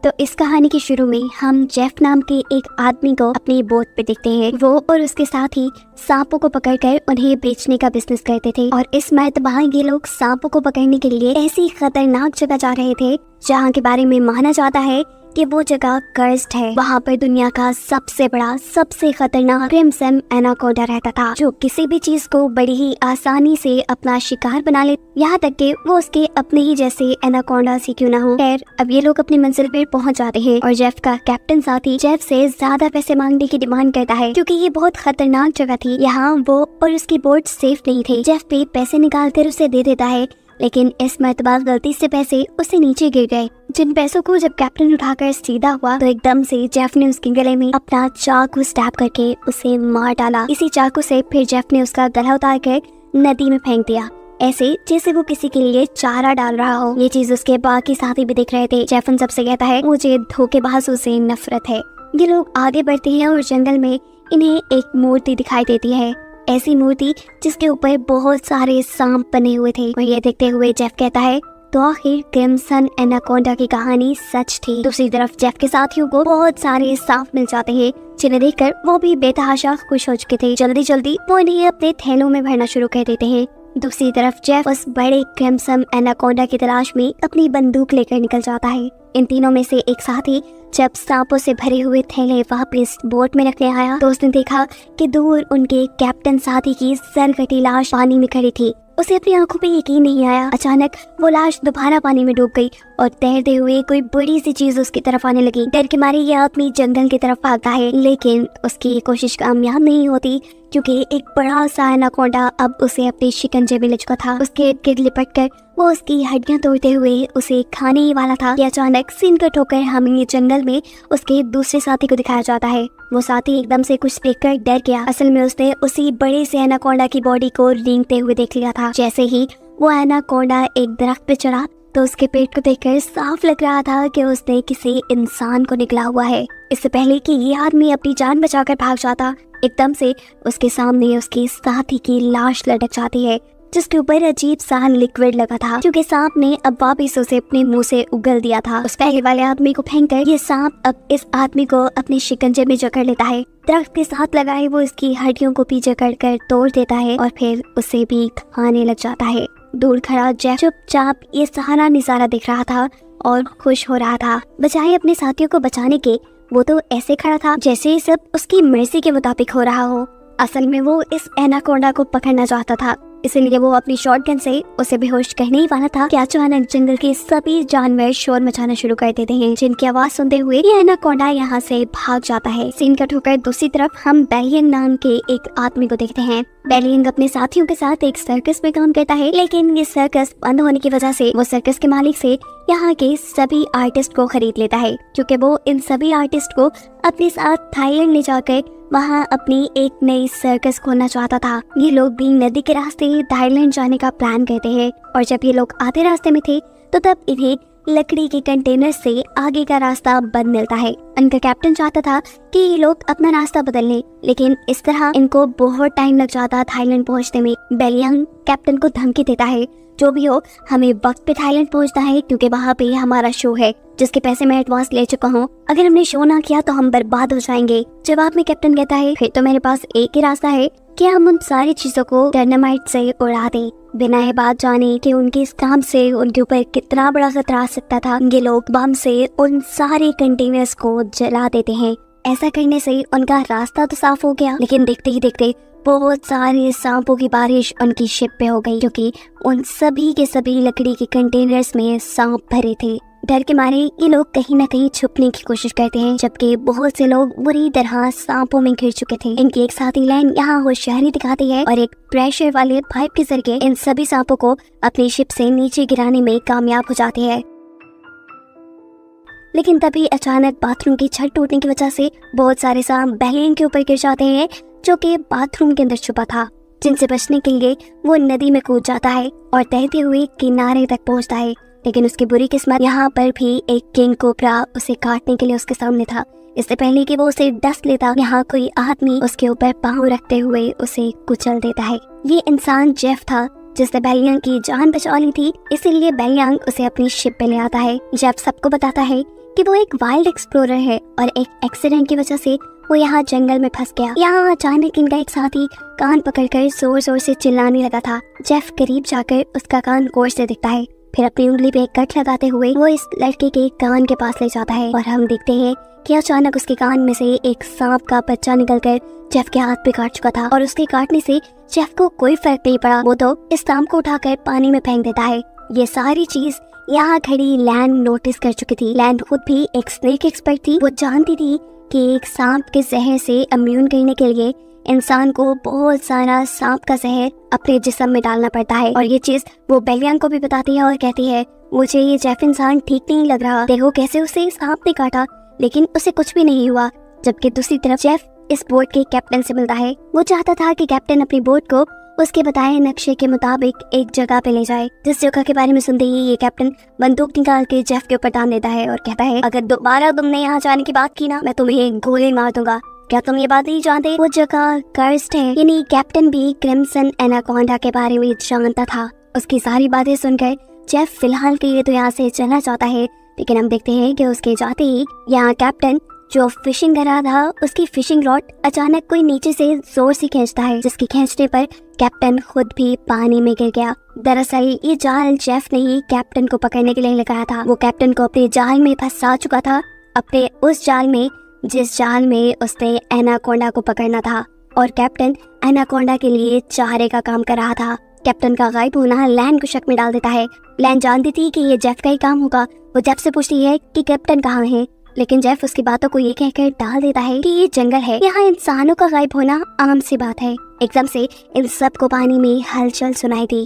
तो इस कहानी के शुरू में हम जेफ नाम के एक आदमी को अपनी बोट पे देखते हैं। वो और उसके साथ ही सांपों को पकड़कर उन्हें बेचने का बिजनेस करते थे और इस मर्तबा ये लोग सांपों को पकड़ने के लिए ऐसी खतरनाक जगह जा रहे थे जहाँ के बारे में माना जाता है कि वो जगह कर्स्ड है। वहाँ पर दुनिया का सबसे बड़ा सबसे खतरनाक क्रिम्सन एनाकोंडा रहता था, जो किसी भी चीज को बड़ी ही आसानी से अपना शिकार बना ले, यहाँ तक कि वो उसके अपने ही जैसे एनाकोंडा से क्यों ना हो। खैर, अब ये लोग अपनी मंजिल पर पहुँच जाते हैं और जेफ का कैप्टन साथी जेफ से ज्यादा पैसे मांगने की डिमांड करता है क्योंकि ये बहुत खतरनाक जगह थी। यहाँ वो और उसकी बोट सेफ नहीं थे। जेफ पे पैसे निकाल कर उसे दे देता है, लेकिन इस मर्तबा गलती से पैसे उससे नीचे गिर गए। जिन पैसों को जब कैप्टन उठाकर सीधा हुआ तो एकदम से जेफ ने उसके गले में अपना चाकू स्टैब करके उसे मार डाला। इसी चाकू से फिर जेफ ने उसका गला उतार कर नदी में फेंक दिया, ऐसे जैसे वो किसी के लिए चारा डाल रहा हो। ये चीज उसके बाकी साथी भी देख रहे थे। जेफ उन सबसे कहता है मुझे धोखेबाजों से नफरत है। ये लोग आगे बढ़ते हैं और जंगल में इन्हें एक मूर्ति दिखाई देती है, ऐसी मूर्ति जिसके ऊपर बहुत सारे सांप बने हुए थे। और ये देखते हुए जेफ कहता है तो आखिर क्रिम्सन एनाकोंडा की कहानी सच थी। दूसरी तरफ जेफ के साथियों को बहुत सारे सांप मिल जाते हैं, जिन्हें देखकर वो भी बेतहाशा खुश हो चुके थे। जल्दी जल्दी वो इन्हें अपने थैलों में भरना शुरू कर देते हैं। दूसरी तरफ जेफ उस बड़े क्रिम्सन एनाकोंडा की तलाश में अपनी बंदूक लेकर निकल जाता है। इन तीनों में से एक साथी जब सांपों से भरे हुए थैले वापस बोट में रखने आया तो उसने देखा कि दूर उनके कैप्टन साथी की सरकटी लाश पानी में खड़ी थी। उसे अपनी आंखों पे यकीन नहीं आया। अचानक वो लाश दोबारा पानी में डूब गई और तैरते हुए कोई बड़ी सी चीज उसकी तरफ आने लगी। डर के मारे यह आदमी जंगल की तरफ भागता है, लेकिन उसकी ये कोशिश कामयाब नहीं होती क्योंकि एक बड़ा सा एनाकोंडा अब उसे अपने शिकंजे में ले चुका था। उसके इर्द गिर्द लिपट कर वो उसकी हड्डियां तोड़ते हुए उसे खाने ही वाला था कि अचानक सीन कट होकर हमें जंगल में उसके दूसरे साथी को दिखाया जाता है। वो साथी एकदम से कुछ देखकर डर गया। असल में उसने उसी बड़े से एनाकोंडा की बॉडी को रेंगते हुए देख लिया था। जैसे ही वो एनाकोंडा एक दरख्त पे चढ़ा तो उसके पेट को देखकर साफ लग रहा था कि उसने किसी इंसान को निकला हुआ है। इससे पहले कि ये आदमी अपनी जान बचाकर भाग जाता, एकदम से उसके सामने उसके साथी की लाश लटक जाती है, जिसके ऊपर अजीब सा लिक्विड लगा था क्योंकि सांप ने अब वापिस उसे अपने मुंह से उगल दिया था। उस पहले वाले आदमी को फेंककर ये सांप अब इस आदमी को अपने शिकंजे में जकड़ लेता है। दरख्त के साथ लगाए वो इसकी हड्डियों को भी जकड़ कर तोड़ देता है और फिर उसे भी खाने लग जाता है। दूर खड़ा जेफ चुपचाप ये सारा नजारा देख रहा था और खुश हो रहा था। बजाय अपने साथियों को बचाने के वो तो ऐसे खड़ा था जैसे ये सब उसकी मर्जी के मुताबिक हो रहा हो। असल में वो इस एनाकोंडा को पकड़ना चाहता था, इसीलिए वो अपनी शॉटगन से उसे बेहोश करने ही वाला था कि अचानक जंगल के सभी जानवर शोर मचाना शुरू कर देते हैं, जिनकी आवाज सुनते हुए ये एनाकोंडा यहाँ से भाग जाता है। सीन कट होकर दूसरी तरफ हम बेलियंग नाम के एक आदमी को देखते हैं। बेलियंग अपने साथियों के साथ एक सर्कस में काम करता है, लेकिन ये सर्कस बंद होने की वजह से वो सर्कस के मालिक से यहाँ के सभी आर्टिस्ट को खरीद लेता है, क्योंकि वो इन सभी आर्टिस्ट को अपने साथ थाईलैंड ले जाकर वहाँ अपनी एक नई सर्कस खोलना चाहता था। ये लोग भी नदी के रास्ते थाईलैंड जाने का प्लान करते हैं और जब ये लोग आधे रास्ते में थे तो तब इन्हें लकड़ी के कंटेनर से आगे का रास्ता बंद मिलता है। उनका कैप्टन चाहता था कि ये लोग अपना रास्ता बदल लें, लेकिन इस तरह इनको बहुत टाइम लग जाता थाईलैंड पहुंचने में। बेलियंग कैप्टन को धमकी देता है जो भी हो हमें वक्त पे थाईलैंड पहुंचना है क्योंकि वहाँ पे हमारा शो है जिसके पैसे मैं एडवांस ले चुका हूँ। अगर हमने शो ना किया तो हम बर्बाद हो जाएंगे। जवाब में कैप्टन कहता है फिर तो मेरे पास एक ही रास्ता है कि हम उन सारी चीजों को डायनामाइट से उड़ा दें, बिना ये बात जाने कि उनके इस काम से उनके ऊपर कितना बड़ा खतरा आ सकता था। ये लोग बम से उन सारे कंटेनर्स को जला देते हैं। ऐसा करने से उनका रास्ता तो साफ हो गया, लेकिन देखते ही देखते बहुत सारे सांपों की बारिश उनकी शिप पे हो गई क्योंकि उन सभी के सभी लकड़ी के कंटेनर्स में सांप भरे थे। डर के मारे ये लोग कहीं न कहीं छुपने की कोशिश करते हैं, जबकि बहुत से लोग बुरी तरह सांपों में घिर चुके थे। इनकी एक साथी लाइन यहाँ होशियारी दिखाती है और एक प्रेशर वाले पाइप के जरिए इन सभी सांपों को अपनी शिप से नीचे गिराने में कामयाब हो जाती है। लेकिन तभी अचानक बाथरूम की छत टूटने की वजह से बहुत सारे सांप बेलियंग के ऊपर गिर जाते हैं, जो कि बाथरूम के अंदर छुपा था। जिनसे बचने के लिए वो नदी में कूद जाता है और तैरते हुए किनारे तक पहुंचता है। लेकिन उसकी बुरी किस्मत यहाँ पर भी एक किंग कोबरा उसे काटने के लिए उसके सामने था। इससे पहले कि वो उसे डस लेता, यहाँ कोई आदमी उसके ऊपर पाँव रखते हुए उसे कुचल देता है। ये इंसान जेफ था जिसने बेलियंग की जान बचा ली थी, इसीलिए बेलियंग उसे अपनी शिप पे ले आता है। जेफ सबको बताता है कि वो एक वाइल्ड एक्सप्लोरर है और एक एक्सीडेंट की वजह से वो यहाँ जंगल में फंस गया। यहाँ अचानक इनका एक साथी कान पकड़कर जोर जोर से चिल्लाने लगा था। जेफ करीब जाकर उसका कान गौर से दिखता है, फिर अपनी उंगली पे कट लगाते हुए वो इस लड़के के कान के पास ले जाता है और हम देखते हैं कि अचानक उसके कान में से एक सांप का बच्चा निकलकर जेफ के हाथ पे काट चुका था और उसके काटने से जेफ को कोई फर्क नहीं पड़ा। वो तो इस सांप को उठाकर पानी में फेंक देता है। ये सारी चीज यहाँ खड़ी लैन नोटिस कर चुकी थी। लैन खुद भी एक स्नेक एक्सपर्ट थी। वो जानती थी कि एक सांप के जहर से इम्यून करने के लिए इंसान को बहुत सारा सांप का जहर अपने जिस्म में डालना पड़ता है और ये चीज वो बेलियांग को भी बताती है और कहती है, मुझे ये जेफ इंसान ठीक नहीं लग रहा। देखो कैसे उसे सांप ने काटा लेकिन उसे कुछ भी नहीं हुआ। जबकि दूसरी तरफ जेफ इस बोट के कैप्टन से मिलता है। वो चाहता था कि कैप्टन अपनी बोट को उसके बताए नक्शे के मुताबिक एक जगह पे ले जाए। जिस जगह के बारे में सुनते ही ये कैप्टन बंदूक निकाल के जेफ के ऊपर टान देता है और कहता है, अगर दोबारा तुमने यहाँ जाने की बात की ना, मैं तुम्हें गोली मार दूंगा। क्या तुम ये बात नहीं जानते? वो जगह कर्स्ड है। यानी कैप्टन भी क्रिम्सन एनाकोंडा के बारे में जानता था। उसकी सारी बातें सुनकर जेफ फिलहाल के लिए तो यहाँ से चला जाता है, लेकिन हम देखते हैं कि उसके जाते ही यहाँ कैप्टन जो फिशिंग कर रहा था उसकी फिशिंग रॉड अचानक कोई नीचे से जोर से खींचता है, जिसके खींचने पर कैप्टन खुद भी पानी में गिर गया। दरअसल ये जाल जेफ ने ही कैप्टन को पकड़ने के लिए लगाया था। वो कैप्टन को अपने जाल में फंसा चुका था, अपने उस जाल में जिस जाल में उसने एनाकोंडा को पकड़ना था और कैप्टन एनाकोंडा के लिए चारे का काम कर रहा था। कैप्टन का गायब होना लैन को शक में डाल देता है। लैन जानती थी कि ये जेफ का ही काम होगा। वो जेफ से पूछती है कि कैप्टन कहाँ है, लेकिन जेफ उसकी बातों को ये कहकर डाल देता है कि ये जंगल है, यहाँ इंसानों का गायब होना आम सी बात है। एकदम से इन सबको पानी में हलचल सुनाई दी।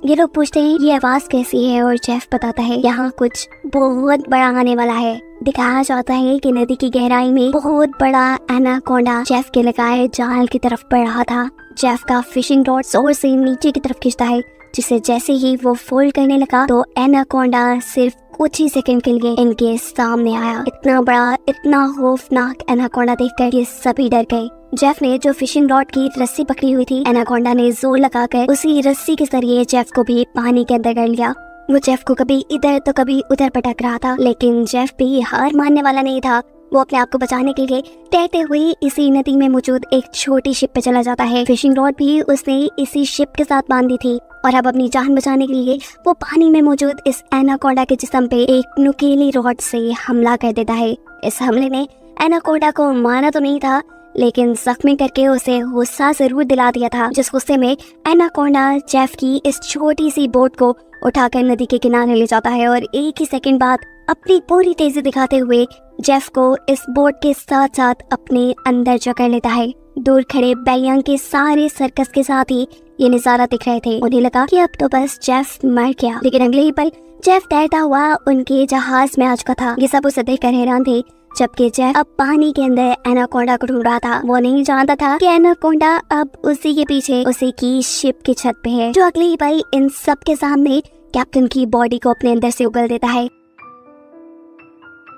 ये लोग पूछते हैं ये आवाज कैसी है और जेफ बताता है यहाँ कुछ बहुत बड़ा आने वाला है। दिखाया जाता है कि नदी की गहराई में बहुत बड़ा एनाकोंडा जेफ के लगाए जाल की तरफ बढ़ रहा था। जेफ का फिशिंग रॉड जोर से नीचे की तरफ खींचता है, जिसे जैसे ही वो फोल्ड करने लगा तो एनाकोंडा सिर्फ कुछ ही सेकंड के लिए इनके सामने आया। इतना बड़ा, इतना खौफनाक एनाकोंडा देखकर ये सभी डर गए। जेफ ने जो फिशिंग रॉड की रस्सी पकड़ी हुई थी, एनाकोंडा ने जोर लगाकर उसी रस्सी के जरिए जेफ को भी पानी के अंदर कर लिया। वो जेफ को कभी इधर तो कभी उधर पटक रहा था, लेकिन जेफ भी हार मानने वाला नहीं था। वो अपने आप को बचाने के लिए तैरते हुए इसी नदी में मौजूद एक छोटी शिप पे चला जाता है। फिशिंग रॉड भी उसने इसी शिप के साथ बांधी थी और अब अपनी जान बचाने के लिए वो पानी में मौजूद इस एनाकोंडा के जिस्म पे एक नुकीली रॉड से हमला कर देता है। इस हमले ने एनाकोंडा को मारा तो नहीं था, लेकिन जख्मी करके उसे गुस्सा जरूर दिला दिया था, जिस गुस्से में एनाकोंडा जेफ की इस छोटी सी बोट को उठाकर नदी के किनारे ले जाता है और एक ही सेकंड बाद अपनी पूरी तेजी दिखाते हुए जेफ को इस बोट के साथ साथ अपने अंदर जकड़ लेता है। दूर खड़े बेलियांग के सारे सर्कस के साथ ही ये नजारा दिख रहे थे। उन्हें लगा कि अब तो बस जेफ मर गया, लेकिन अगले ही पल जेफ तैरता हुआ उनके जहाज में आ चुका था। ये सब उसे देखकर हैरान थे, जबकि जेफ अब पानी के अंदर एनाकोंडा को ढूंढ रहा था। वो नहीं जानता था कि एनाकोंडा अब उसी के पीछे उसी की शिप की छत पे है, जो अगले ही पल इन सब के सामने कैप्टन की बॉडी को अपने अंदर से उगल देता है।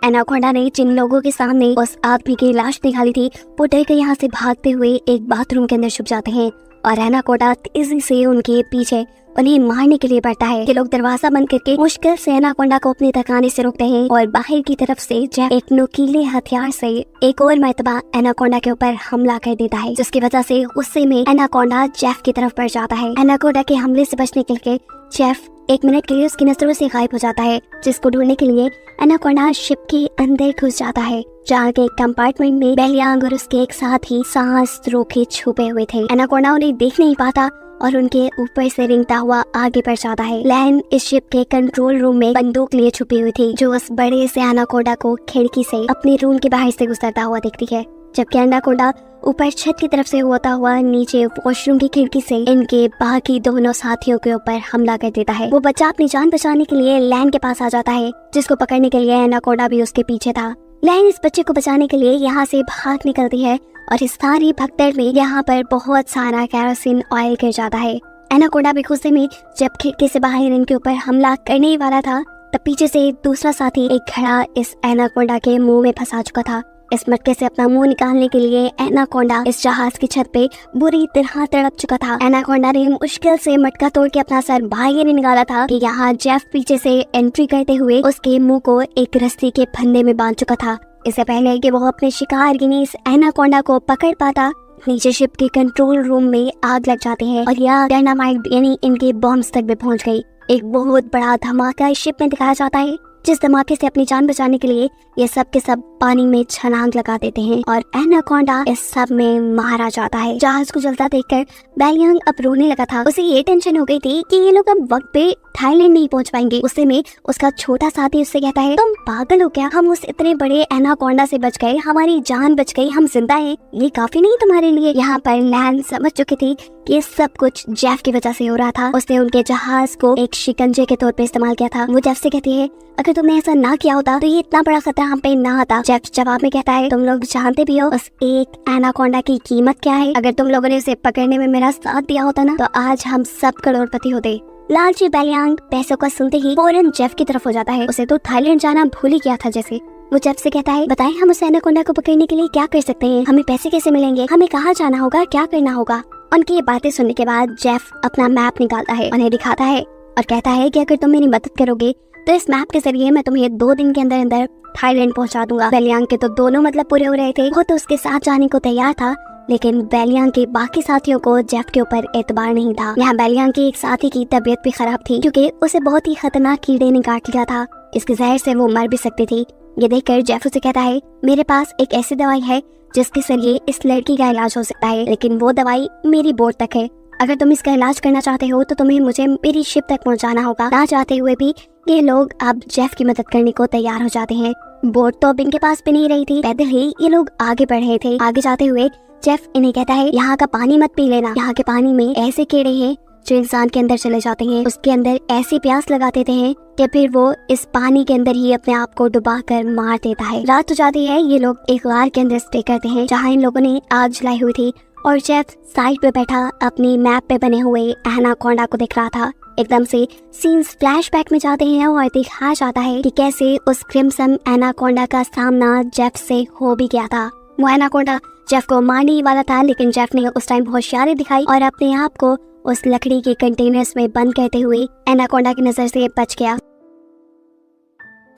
एनाकोंडा ने जिन लोगों के सामने उस आदमी की लाश निकाली थी, वो डर के यहाँ से भागते हुए एक बाथरूम के अंदर छुप जाते हैं और एनाकोंडा तेजी से उनके पीछे उन्हें मारने के लिए बढ़ता है। ये लोग दरवाजा बंद करके मुश्किल से एनाकोंडा को अपने तक आने से रोकते हैं और बाहर की तरफ से जेफ एक नुकीले हथियार से एक और मर्तबा एनाकोंडा के ऊपर हमला कर देता है, जिसकी वजह से गुस्से में एनाकोंडा जेफ की तरफ बढ़ जाता है। एनाकोंडा के हमले से बचने के लिए जेफ एक मिनट के लिए उसकी नजरों से गायब हो जाता है, जिसको ढूंढने के लिए एनाकोंडा शिप के अंदर घुस जाता है, जहाँ के एक कंपार्टमेंट में बेलियांग और उसके एक साथ ही सांस रोके छुपे हुए थे। एनाकोंडा उन्हें देख नहीं पाता और उनके ऊपर से रेंगता हुआ आगे बढ़ जाता है। लैन इस शिप के कंट्रोल रूम में बंदूक लिए छुपी हुई थी, जो उस बड़े से एनाकोंडा को खिड़की से अपने रूम के बाहर से गुजरता हुआ देखती है, जबकि एनाकोंडा ऊपर छत की तरफ से होता हुआ नीचे वॉशरूम की खिड़की से इनके बाकी दोनों साथियों के ऊपर हमला कर देता है। वो बच्चा अपनी जान बचाने के लिए लैन के पास आ जाता है, जिसको पकड़ने के लिए एनाकोंडा भी उसके पीछे था। लैन इस बच्चे को बचाने के लिए यहाँ से भाग निकलती है और इस सारी भगदड़ में यहाँ पर बहुत सारा केरोसिन ऑयल गिर जाता है। एनाकोंडा भी गुस्से में जब खिड़की से बाहर इनके ऊपर हमला करने ही वाला था, तब पीछे से दूसरा साथी एक घड़ा इस एनाकोंडा के मुंह में फंसा चुका था इस मटके से अपना मुंह निकालने के लिए एनाकोंडा इस जहाज की छत पे बुरी तरह तड़प चुका था। एनाकोंडा ने मुश्किल से मटका तोड़ के अपना सर बाहर निकाला था कि यहाँ जेफ पीछे से एंट्री करते हुए उसके मुंह को एक रस्सी के फंदे में बांध चुका था। इससे पहले कि वो अपने शिकार गिनी इस एनाकोंडा को पकड़ पाता, नीचे शिप के कंट्रोल रूम में आग लग जाती है और यह डायनामाइट यानी इनके बॉम्ब्स तक भी पहुंच गई। एक बहुत बड़ा धमाका इस शिप में दिखाया जाता है, जिस धमाके से अपनी जान बचाने के लिए ये सब के सब पानी में छलांग लगा देते हैं और एनाकोंडा इस सब में मारा जाता है। जहाज को जलता देखकर बेलियांग अब रोने लगा था। उसे ये टेंशन हो गई थी कि ये लोग अब वक्त पे थाईलैंड नहीं पहुंच पाएंगे। उससे में उसका छोटा साथी उससे कहता है, तुम पागल हो क्या? हम उस इतने बड़े एनाकोंडा से बच गए, हमारी जान बच गई, हम जिंदा हैं, ये काफी नहीं तुम्हारे लिए? यहाँ पर लैन समझ चुकी थी कि ये सब कुछ जेफ की वजह से हो रहा था। उसने उनके जहाज को एक शिकंजे के तौर पे इस्तेमाल किया था। वो जेफ से कहती है, अगर तुमने ऐसा ना किया होता तो ये इतना बड़ा खतरा हम पे ना आता। जेफ जवाब में कहता है, तुम लोग जानते भी हो उस एक एनाकोंडा की कीमत क्या है? अगर तुम लोगों ने उसे पकड़ने में मेरा साथ दिया होता ना, तो आज हम सब करोड़पति होते। लालची बेलियांग पैसों का सुनते ही फौरन जेफ की तरफ हो जाता है। उसे तो थाईलैंड जाना भूल ही गया था जैसे। वो जेफ से कहता है, बताएं हम उस एनाकोंडा को पकड़ने के लिए क्या कर सकते हैं? हमें पैसे कैसे मिलेंगे? हमें कहाँ जाना होगा? क्या करना होगा? उनकी ये बातें सुनने के बाद जेफ अपना मैप निकालता है, उन्हें दिखाता है और कहता है कि अगर तुम मेरी मदद करोगे तो इस मैप के जरिए मैं तुम्हें 2 दिन के अंदर अंदर थाईलैंड पहुंचा दूंगा। बेलियांग के तो दोनों मतलब पूरे हो रहे थे। वो तो उसके साथ जाने को तैयार था, लेकिन बेलियांग के बाकी साथियों को जेफ के ऊपर एतबार नहीं था। यहाँ बेलियांग की एक साथी की तबीयत भी खराब थी क्योंकि उसे बहुत ही खतरनाक कीड़े ने काट लिया था। इसके जहर से वो मर भी सकती थी। ये देखकर जेफ उसे कहता है, मेरे पास एक ऐसी दवाई है जिसके जरिए इस लड़की का इलाज हो सकता है, लेकिन वो दवाई मेरी बोट तक है। अगर तुम इसका इलाज करना चाहते हो तो तुम्हें मुझे मेरी शिप तक पहुंचाना होगा। ना चाहते हुए भी ये लोग अब जेफ की मदद करने को तैयार हो जाते हैं। बोट तो अब इनके पास भी नहीं रही थी, पैदल ही ये लोग आगे बढ़ रहे थे। आगे जाते हुए जेफ इन्हें कहता है, यहाँ का पानी मत पी लेना, यहाँ के पानी में ऐसे कीड़े हैं जो इंसान के अंदर चले जाते हैं, उसके अंदर ऐसी प्यास लगा देते हैं कि फिर वो इस पानी के अंदर ही अपने आप को डुबा कर मार देता है। रात हो जाती है, ये लोग एक गार के अंदर स्टे करते हैं जहाँ इन लोगों ने आग जलाई हुई थी और जेफ साइड पे बैठा अपनी मैप पे बने हुए एनाकोंडा को देख रहा था। एकदम से सीन्स फ्लैशबैक में जाते हैं और दिखाया जाता है कि कैसे उस क्रिम्सन एनाकोंडा का सामना जेफ से हो भी गया था। वो एनाकोंडा जेफ को मारने ही वाला था, लेकिन जेफ ने उस टाइम होशियारी दिखाई और अपने आप को उस लकड़ी के कंटेनर्स में बंद करते हुए एनाकोंडा की नजर से बच गया।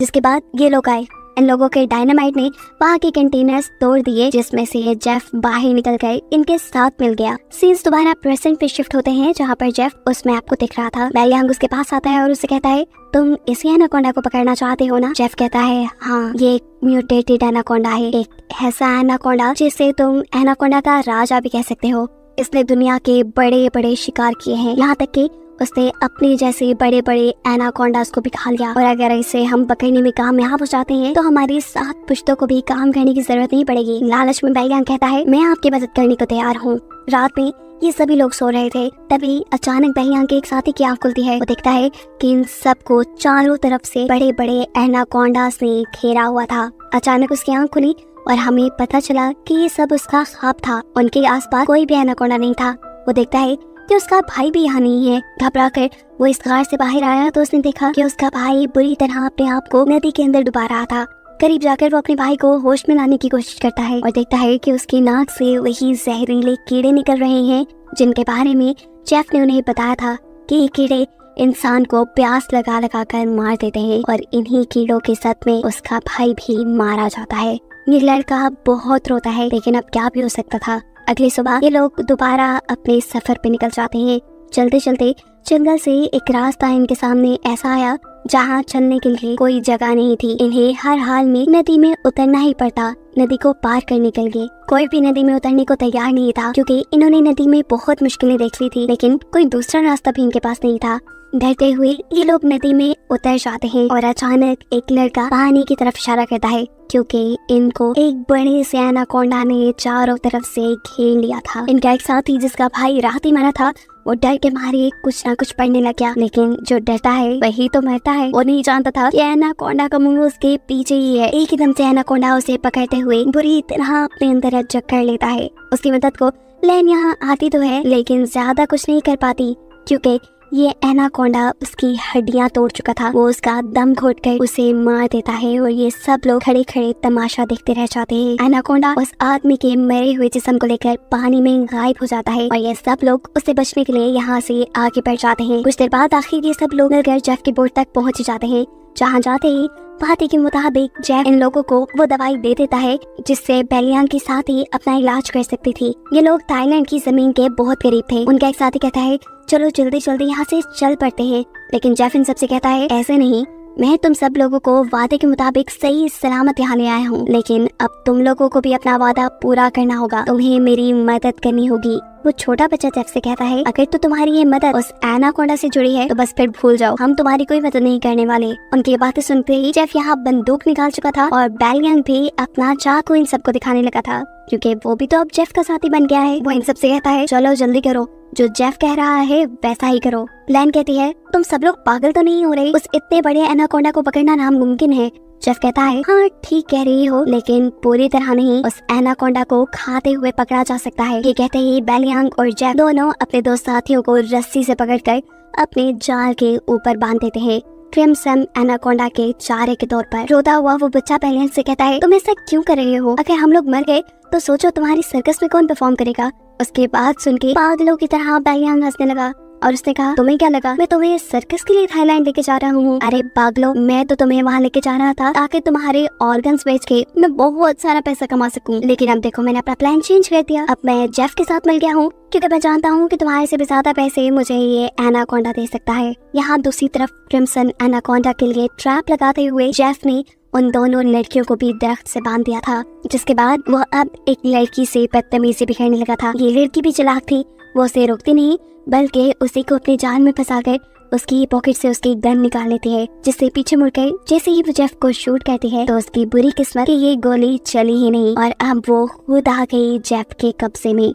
जिसके बाद ये लोग आए। इन लोगों के डायनामाइट ने वहाँ के कंटेनर्स तोड़ दिए, जिसमें से जेफ बाहर निकल गए, इनके साथ मिल गया। सीन्स दोबारा प्रेजेंट पे शिफ्ट होते हैं जहाँ पर जेफ उस मैप को देख रहा था। बेलियांग उसके पास आता है और उसे कहता है, तुम इसी एनाकोंडा को पकड़ना चाहते हो ना? जेफ कहता है, हाँ, ये एक म्यूटेटेड एनाकोंडा है, एक ऐसा एनाकोंडा जिसे तुम एनाकोंडा का राजा भी कह सकते हो। इसने दुनिया के बड़े बड़े शिकार किए हैं, यहाँ तक कि उसने अपने जैसे बड़े बड़े एनाकोंडास को भी खा लिया। और अगर इसे हम पकड़ने में कामयाब हो जाते हैं तो हमारी 7 पुश्तों को भी काम करने की जरूरत नहीं पड़ेगी। लालच में बेलियांग कहता है, मैं आपकी मदद करने को तैयार हूँ। रात में ये सभी लोग सो रहे थे, तभी अचानक बेलियांग के एक साथी की आँख खुलती है। वो देखता है कि इन सबको चारों तरफ से बड़े बड़े एनाकोंडास ने घेरा हुआ था। अचानक उसकी आँख खुली और हमें पता चला कि ये सब उसका ख्वाब था। उनके आसपास कोई भी एनाकोंडा नहीं था। वो देखता है कि उसका भाई भी यहाँ नहीं है। घबराकर वो इस गार से बाहर आया तो उसने देखा कि उसका भाई बुरी तरह अपने आप को नदी के अंदर डुबा रहा था। करीब जाकर वो अपने भाई को होश में लाने की कोशिश करता है और देखता है कि उसकी नाक से वही जहरीले कीड़े निकल रहे हैं जिनके बारे में जेफ ने उन्हें बताया था कि ये कीड़े इंसान को प्यास लगा लगा कर मार देते हैं और इन्हीं कीड़ों के साथ में उसका भाई भी मारा जाता है। ये लड़का बहुत रोता है, लेकिन अब क्या भी हो सकता था। अगली सुबह ये लोग दोबारा अपने सफर पे निकल जाते हैं। चलते चलते जंगल से एक रास्ता इनके सामने ऐसा आया जहाँ चलने के लिए कोई जगह नहीं थी। इन्हें हर हाल में नदी में उतरना ही पड़ता। नदी को पार करने के लिए कोई भी नदी में उतरने को तैयार नहीं था, क्योंकि इन्होंने नदी में बहुत मुश्किलें देख ली थी, लेकिन कोई दूसरा रास्ता भी इनके पास नहीं था। डरते हुए ये लोग नदी में उतर जाते हैं और अचानक एक लड़का पानी की तरफ इशारा करता है, क्योंकि इनको एक बड़े से एनाकोंडा ने चारों तरफ से घेर लिया था। इनका एक साथी जिसका भाई रात ही मरा था, वो डर के मारे कुछ ना कुछ पढ़ने लग गया, लेकिन जो डरता है वही तो मरता है। वो नहीं जानता था कि एनाकोंडा का मुंह उसके पीछे ही है। एक एकदम से एनाकोंडा उसे पकड़ते हुए बुरी तरह अपने अंदर जकड़ लेता है। उसकी मदद को लैन यहाँ आती तो है, लेकिन ज्यादा कुछ नहीं कर पाती, क्योंकि ये एनाकोंडा उसकी हड्डियां तोड़ चुका था। वो उसका दम घोटकर उसे मार देता है और ये सब लोग खड़े खड़े तमाशा देखते रह जाते हैं। एनाकोंडा उस आदमी के मरे हुए जिस्म को लेकर पानी में गायब हो जाता है और ये सब लोग उससे बचने के लिए यहाँ से आगे बढ़ जाते हैं। कुछ देर बाद आखिर ये सब लोग मिलकर जेफ की बोट तक पहुँच जाते हैं। जहाँ जाते ही बात के मुताबिक जेफ इन लोगों को वो दवाई दे देता है जिससे बेलियांग के साथ ही अपना इलाज कर सकती थी। ये लोग थाईलैंड की जमीन के बहुत करीब थे। उनका एक साथी कहता है चलो जल्दी जल्दी यहाँ से चल पड़ते हैं, लेकिन जेफ इन सबसे कहता है ऐसे नहीं, मैं तुम सब लोगों को वादे के मुताबिक सही सलामत यहाँ ले आया हूँ, लेकिन अब तुम लोगों को भी अपना वादा पूरा करना होगा, तुम्हें मेरी मदद करनी होगी। वो छोटा बच्चा जेफ से कहता है अगर तो तुम्हारी ये मदद उस एनाकोंडा से जुड़ी है तो बस फिर भूल जाओ, हम तुम्हारी कोई मदद नहीं करने वाले। उनकी बातें सुनते ही जेफ यहाँ बंदूक निकाल चुका था और बेलियांग भी अपना चाकू इन सबको दिखाने लगा था, क्योंकि वो भी तो अब जेफ का साथी बन गया है। वो इन सबसे कहता है चलो जल्दी करो, जो जेफ कह रहा है वैसा ही करो। प्लान कहती है तुम सब लोग पागल तो नहीं हो रहे, उस इतने बड़े एनाकोंडा को पकड़ना नामुमकिन है। जेफ कहता है हाँ ठीक कह रही हो, लेकिन पूरी तरह नहीं, उस एनाकोंडा को खाते हुए पकड़ा जा सकता है। ये कहते ही बेलियांग और जेफ दोनों अपने दो साथियों को रस्सी से पकड़कर अपने जाल के ऊपर बांध देते हैं। क्रिम्सन एनाकोंडा के चारे के तौर पर रोता हुआ वो बच्चा बेलियांग से कहता है तुम ऐसा क्यों कर रहे हो, अगर हम लोग मर गए तो सोचो तुम्हारी सर्कस में कौन परफॉर्म करेगा। उसके बाद सुन के पागलों की तरह बेलियांग हंसने लगा और उसने कहा तुम्हें क्या लगा मैं तुम्हें सर्कस के लिए थाईलैंड लेके जा रहा हूँ? अरे पागलो, मैं तो तुम्हें वहाँ लेके जा रहा था ताकि तुम्हारे ऑर्गन्स बेच के मैं बहुत सारा पैसा कमा सकूँ, लेकिन अब देखो मैंने अपना प्लान चेंज कर दिया। अब मैं जेफ के साथ मिल गया हूँ क्योंकि मैं जानता हूँ कि तुम्हारे से भी ज्यादा पैसे मुझे ये एनाकोंडा दे सकता है। यहाँ दूसरी तरफ क्रिम्सन एनाकोंडा के लिए ट्रैप लगाते हुए जेफ ने उन दोनों लड़कियों को भी दरख्त से बांध दिया था, जिसके बाद वो अब एक लड़की से बदतमीजी भी करने लगा था। ये लड़की भी चालाक थी, वो उसे रोकती नहीं बल्कि उसी को अपने जाल में फंसाकर उसकी पॉकेट से उसकी गन निकाल लेती है, जिससे पीछे मुड़कर जैसे ही वो जेफ को शूट करती है तो उसकी बुरी किस्मत कि ये गोली चली ही नहीं और अब वो खुद आ गई जेफ के कब्जे में।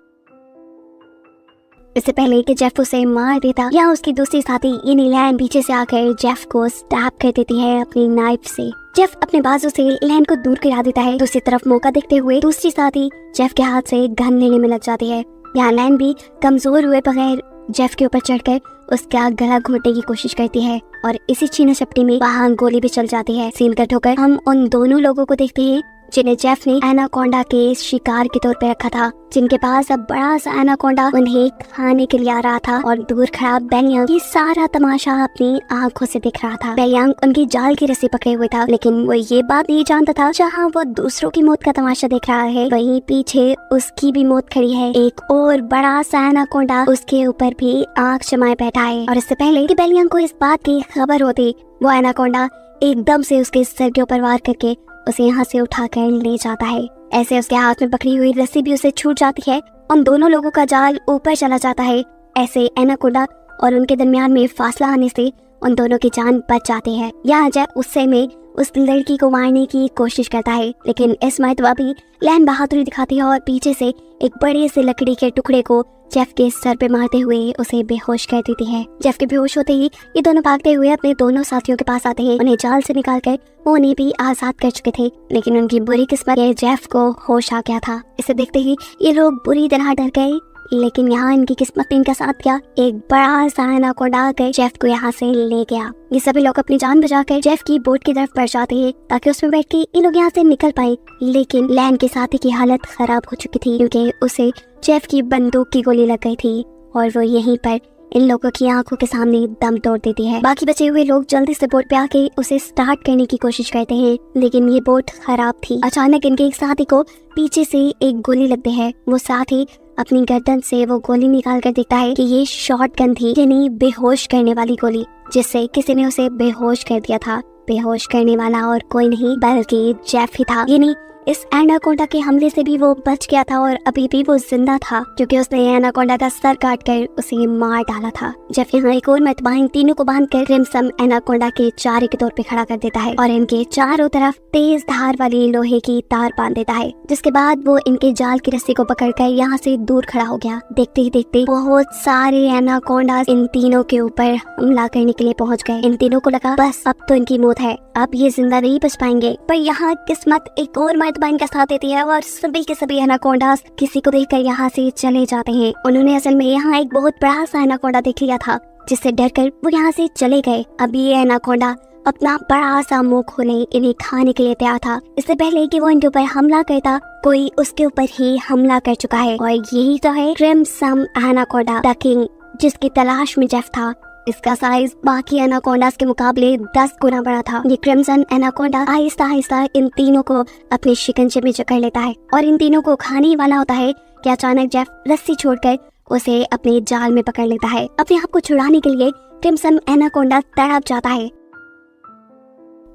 इससे पहले कि जेफ उसे मार देता या उसकी दूसरी साथी इनी लैन पीछे से आकर जेफ को स्टैब कर देती है अपनी नाइफ से। जेफ अपने बाजू से लैन को दूर गिरा देता है। दूसरी तरफ मौका देखते हुए दूसरी साथी जेफ के हाथ से गन लेने में लग जाती है। यहाँ लैन भी कमजोर हुए बगैर जेफ के ऊपर चढ़कर उसका गला घोटने की कोशिश करती है और इसी छीना झपटी में वहाँ गोली भी चल जाती है। सीन कट होकर हम उन दोनों लोगों को देखते हैं जिन्हें जेफ ने एनाकोंडा के शिकार के तौर पे रखा था, जिनके पास अब बड़ा सा एनाकोंडा उन्हें खाने के लिए आ रहा था और दूर खड़ा बेलियांग ये सारा तमाशा अपनी आंखों से देख रहा था। बेलियांग उनकी जाल की रस्सी पकड़े हुए था, लेकिन वो ये बात नहीं जानता था जहाँ वो दूसरों की मौत का तमाशा देख रहा है वहीं पीछे उसकी भी मौत खड़ी है। एक और बड़ा सा एनाकोंडा उसके ऊपर भी आंख जमाए बैठा है और इससे पहले कि बेलियांग को इस बात की खबर होती वो एनाकोंडा एकदम से उसके सर के ऊपर वार करके उसे यहाँ से उठाकर ले जाता है। ऐसे उसके हाथ में पकड़ी हुई रस्सी भी उसे छूट जाती है। उन दोनों लोगों का जाल ऊपर चला जाता है। ऐसे एनाकोंडा और उनके दरमियान में फासला आने से उन दोनों की जान बच जाती है। यहाँ जेफ उससे में उस लड़की को मारने की कोशिश करता है, लेकिन इस मरतबा भी लैन बहादुरी दिखाती है और पीछे से एक बड़े से लकड़ी के टुकड़े को जेफ के सर पे मारते हुए उसे बेहोश कर देती है। जेफ के बेहोश होते ही ये दोनों भागते हुए अपने दोनों साथियों के पास आते हैं। उन्हें जाल से निकालकर वो उन्हें भी आजाद कर चुके थे, लेकिन उनकी बुरी किस्मत ये जेफ को होश आ गया था। इसे देखते ही ये लोग बुरी तरह डर गए, लेकिन यहाँ इनकी किस्मत ने इनका साथ दिया। एक बड़ा सा एनाकोंडा आकर जेफ को यहाँ से ले गया। ये सभी लोग अपनी जान बचाकर जेफ की बोट की तरफ बढ़ जाते हैं ताकि उसमें बैठ के ये लोग यहाँ से निकल पाए, लेकिन लैन के साथी की हालत खराब हो चुकी थी क्योंकि उसे जेफ की बंदूक की गोली लग गई थी और वो यहीं पर इन लोगों की आंखों के सामने दम तोड़ देती है। बाकी बचे हुए लोग जल्दी से बोट पे आके उसे स्टार्ट करने की कोशिश करते हैं, लेकिन ये बोट खराब थी। अचानक इनके एक साथी को पीछे से एक गोली लगती है। वो साथी अपनी गर्दन से वो गोली निकाल कर देखता है कि ये शॉटगन थी, यानी बेहोश करने वाली गोली, जिससे किसी ने उसे बेहोश कर दिया था। बेहोश करने वाला और कोई नहीं बल्कि जेफ ही था। यानी इस एनाकोंडा के हमले से भी वो बच गया था और अभी भी वो जिंदा था क्योंकि उसने एनाकोंडा का सर काट कर उसे मार डाला था। जेफ यहाँ एक और मरतबा इन तीनों को बांधकर क्रिम्सन एनाकोंडा के चारे के तौर पे खड़ा कर देता है और इनके चारों तरफ तेज धार वाली लोहे की तार बांध देता है, जिसके बाद वो इनके जाल की रस्सी को पकड़कर यहाँ से दूर खड़ा हो गया। देखते ही देखते बहुत सारे एनाकोंडा इन तीनों के ऊपर हमला करने के लिए पहुँच गए। इन तीनों को लगा बस अब तो इनकी मौत है, अब ये जिंदा नहीं बच पाएंगे। पर यहाँ किस्मत एक और मरतबा इनका साथ देती है और सभी के सभी एनाकोंडास किसी को देखकर यहाँ से चले जाते हैं। उन्होंने असल में यहाँ एक बहुत बड़ा सा एनाकोंडा देख लिया था जिससे डरकर वो यहाँ से चले गए। अब ये एनाकोंडा अपना बड़ा सा मुंह खोले इन्हें खाने के लिए तैयार था। इससे पहले कि वो इनके ऊपर हमला करता, कोई उसके ऊपर ही हमला कर चुका है और यही तो है क्रिम्सन एनाकोंडा द किंग, जिसकी तलाश में जेफ था। इसका साइज बाकी एनाकोंडास के मुकाबले 10 गुना बड़ा था। ये क्रिम्सन एनाकोंडा आहिस्ता आहिस्ता इन तीनों को अपने शिकंजे में जकड़ लेता है और इन तीनों को खाने वाला होता है कि अचानक जेफ रस्सी छोड़कर उसे अपने जाल में पकड़ लेता है। अपने आप को छुड़ाने के लिए क्रिम्सन एनाकोंडा तड़प जाता है।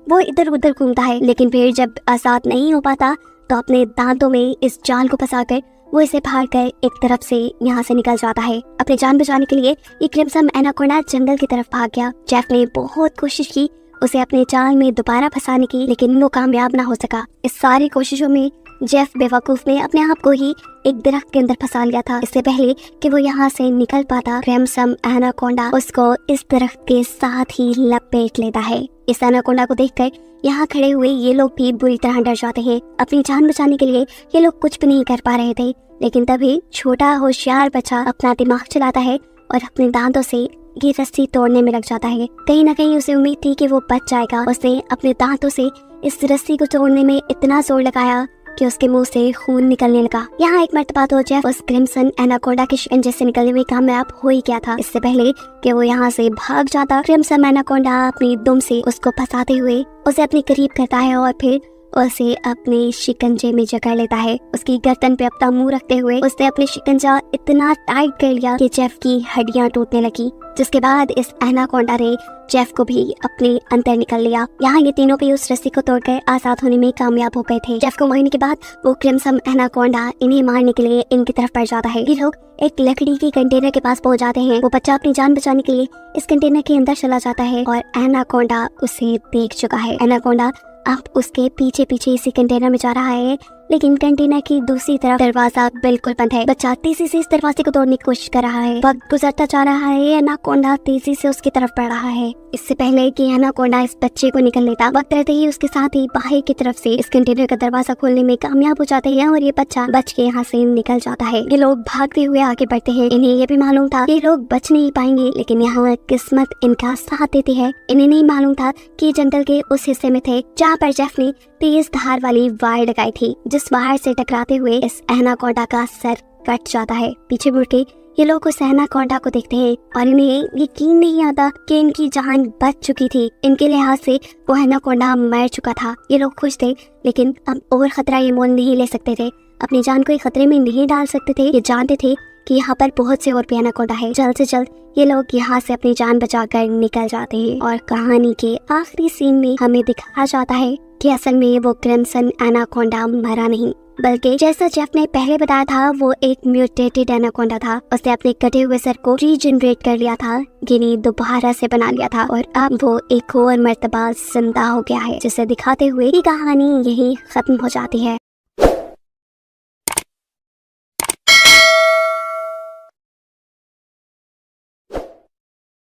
वो इधर उधर घूमता है, लेकिन फिर जब आजाद नहीं हो पाता तो अपने दांतों में इस जाल को फंसाकर वो इसे फाड़ कर एक तरफ से यहाँ से निकल जाता है। अपनी जान बचाने के लिए ये क्रिम्सन एनाकोंडा जंगल की तरफ भाग गया। जेफ ने बहुत कोशिश की उसे अपने जाल में दोबारा फंसाने की, लेकिन वो कामयाब ना हो सका। इस सारी कोशिशों में जेफ बेवकूफ ने अपने आप को ही एक दरख्त के अंदर फंसा लिया था। इससे पहले कि वो यहाँ से निकल पाता, क्रिम्सन एनाकोंडा उसको इस दरख्त के साथ ही लपेट लेता है। इस एनाकोंडा को देखकर यहाँ खड़े हुए ये लोग भी बुरी तरह डर जाते हैं। अपनी जान बचाने के लिए ये लोग कुछ भी नहीं कर पा रहे थे, लेकिन तभी छोटा होशियार बच्चा अपना दिमाग चलाता है और अपने दांतों से ये रस्सी तोड़ने में लग जाता है। कहीं ना कहीं उसे उम्मीद थी कि वो बच जाएगा। उसने अपने दांतों से इस रस्सी को तोड़ने में इतना जोर लगाया कि उसके मुंह से खून निकलने लगा। यहाँ एक मर्तबा तो जेफ उस क्रिम्सन एनाकोंडा के शिकंजे से निकलने में कामयाब हो ही गया था। इससे पहले कि वो यहाँ से भाग जाता, क्रिम्सन एनाकोंडा अपनी दुम से उसको फंसाते हुए उसे अपने करीब करता है और फिर उसे अपने शिकंजे में जकड़ लेता है। उसकी गर्दन पे अपना मुंह रखते हुए उसने अपने शिकंजा इतना टाइट कर लिया कि जेफ की हड्डियां टूटने लगी, जिसके बाद इस एनाकोंडा ने जेफ को भी अपने अंदर निकल लिया। यहाँ ये तीनों भी उस रस्सी को तोड़कर आजाद होने में कामयाब हो गए थे। जेफ को मारने के बाद वो क्रिम्सन एनाकोंडा इन्हें मारने के लिए इनकी तरफ बढ़ जाता है। ये लोग एक लकड़ी के कंटेनर के पास पहुंच जाते हैं। वो बच्चा अपनी जान बचाने के लिए इस कंटेनर के अंदर चला जाता है और एनाकोंडा उसे देख चुका है। एनाकोंडा अब उसके पीछे पीछे इसी कंटेनर में जा रहा है, लेकिन कंटेनर की दूसरी तरफ दरवाजा बिल्कुल बंद है। बच्चा तेजी से इस दरवाजे को तोड़ने की कोशिश कर रहा है। वक्त गुजरता जा रहा है, एनाकोंडा तेजी से उसकी तरफ बढ़ रहा है। इससे पहले कि एनाकोंडा इस बच्चे को निकल लेता, वक्त रहते ही उसके साथ ही बाहर की तरफ से इस कंटेनर का दरवाजा खोलने में कामयाब हो जाते हैं और ये बच्चा बच के यहाँ से निकल जाता है। ये लोग भागते हुए आगे बढ़ते हैं। इन्हें ये भी मालूम था कि ये लोग बच नहीं पाएंगे, लेकिन यहाँ किस्मत इनका साथ देती है। इन्हें नहीं मालूम था कि जंगल के उस हिस्से में थे जहाँ पर जेफ ने तेज धार वाली वायर लगाई थी, जिस वायर से टकराते हुए इस एनाकोंडा का सर कट जाता है। पीछे मुड़ के ये लोग उस एनाकोंडा को देखते हैं और इन्हें यकीन नहीं आता कि इनकी जान बच चुकी थी। इनके लिहाज से वो एनाकोंडा मर चुका था। ये लोग खुश थे, लेकिन अब और खतरा ये मोल नहीं ले सकते थे। अपनी जान को खतरे में नहीं डाल सकते थे। ये जानते थे कि यहाँ पर बहुत से और भी एनाकोंडा है। जल्द से जल्द ये लोग यहाँ से अपनी जान बचाकर निकल जाते हैं और कहानी के आखिरी सीन में हमें दिखाया जाता है कि असल में वो क्रिम्सन एनाकोंडा मरा नहीं, बल्कि जैसा जेफ ने पहले बताया था वो एक म्यूटेटेड एनाकोंडा था। उसने अपने कटे हुए सर को रीजनरेट कर लिया था, यानी दोबारा से बना लिया था और अब वो एक और मर्तबा जिंदा हो गया है, जिसे दिखाते हुए ये कहानी यही खत्म हो जाती है।